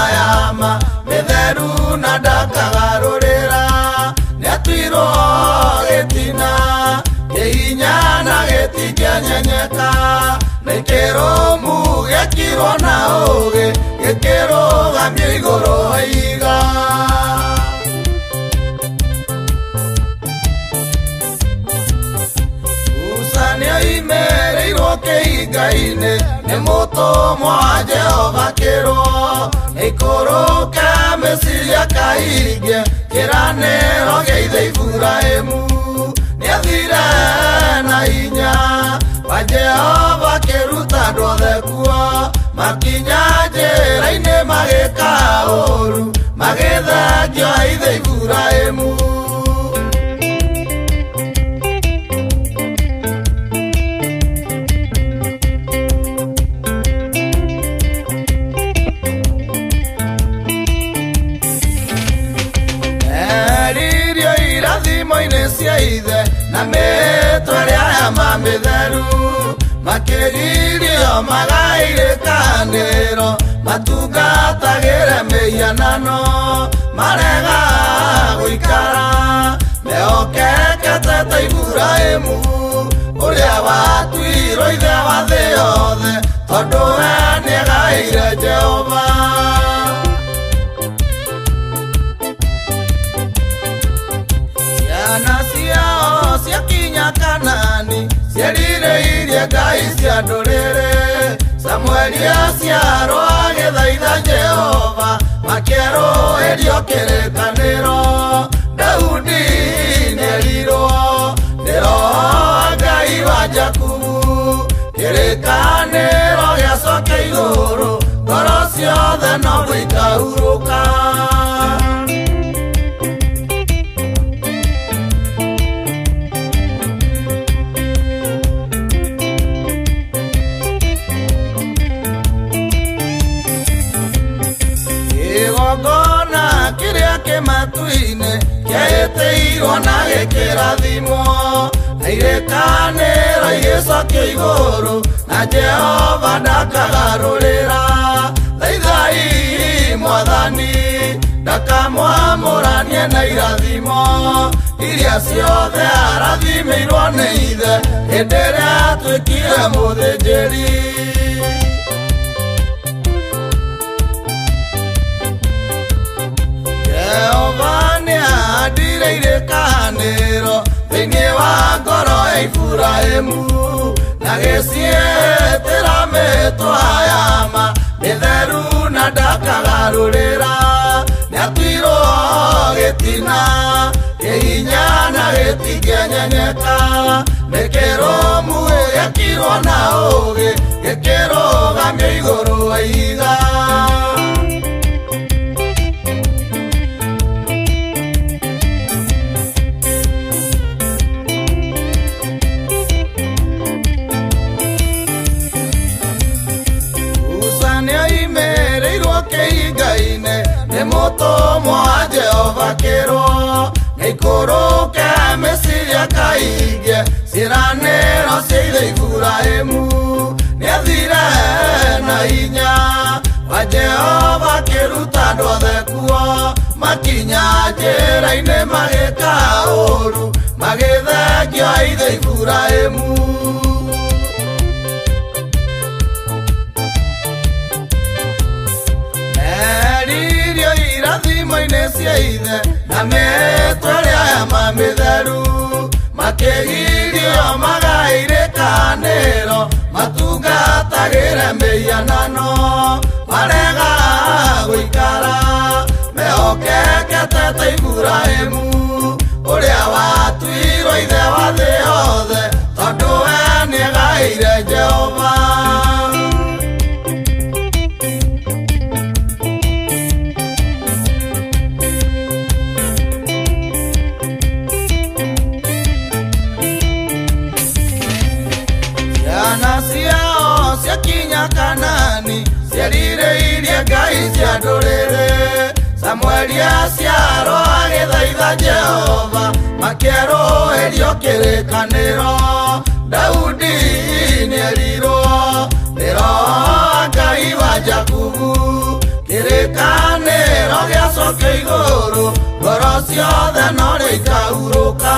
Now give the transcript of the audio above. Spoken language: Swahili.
ayama metheru na ndakagarurira netwiro getina gehinya na getingenyenyeka nekeromu gekirwo na uge gekirugamio iguru wa iga imereirwo kĩhinga-inĩ nĩ mũtũmwo wa Jehova kĩrwo ikũrũke meciria kahinge kĩranĩro gĩa ithe Iburahĩmu nĩathire na hinya wa Jehova kĩruta andũ othe kuo makinya njĩra-inĩ magĩka ũũru magĩthengio ithe Iburahĩmu ithe na metwaria ya mametheru makiririo magairikaniro matungatagire meianano marega guikara meokekete ta Iburahĩmu uria watuirwo ithe wa thĩ yothe tondu we nĩegaĩire Jehova Kanani ciarireirie ngai cia ndũrĩrĩ Samueli aciarwo agĩthaitha Jehova makĩerũhĩrio kĩrĩkanĩro Daudi nĩerirwo nĩ Roho Ngai wa Jakubu kĩrĩkanĩro gĩacoke igũrũ ngoro ciothe no gũikahurũka matu-inĩ kĩaĩtĩirwo na gĩkĩrathimwo na irĩkanĩro igĩcokio igũrũ na Jehova ndakagarũrĩra thaithai Mwathani ndakamwamũranie na irathimo iria ciothe arathimĩirwo nĩ ithe hĩndĩ ĩrĩa atuĩkire mũthĩnjĩri Jehova nĩandire irĩkanĩro thĩinĩ wa ngoro ya Iburahĩmu na gĩciĩtĩra mĩtwa ya ma mĩtheru na ndakagarũrĩra nĩatuirwo gĩtina kĩhinya na gĩtingĩenyenyeka nĩkĩrũmu gĩakirwo na ũũgĩ gĩkĩrũgamio igũrũ wa iga mũtũmwo wa Jehova kĩrwo ikũrũke meciria kahinge ciĩranĩro cia ithe Iburahĩmu nĩathire na hinya wa Jehova kĩruta andũ othe kuo makinya njĩra-inĩ magĩka ũũru magĩthengio ithe Iburahĩmu irathimo-inĩ cia ithe na metwaria ya mamĩtheru makĩgirio magaĩrĩkanĩro matungatagĩre mĩhianano marega gũikara mehokekete ta Iburahĩmu ũrĩa watuirwo ithe wa thĩ yothe tondũ we nĩegaĩire Jehova Kanani ciarireirie ngai cia ndũrĩrĩ Samueli aciarwo agĩthaitha Jehova makĩerũhĩrio kĩrĩkanĩro Daudi nĩerirwo nĩ Roho Ngai wa Jakubu kĩrĩkanĩro gĩacokia igũrũ ngoro ciothe no rĩikaurũka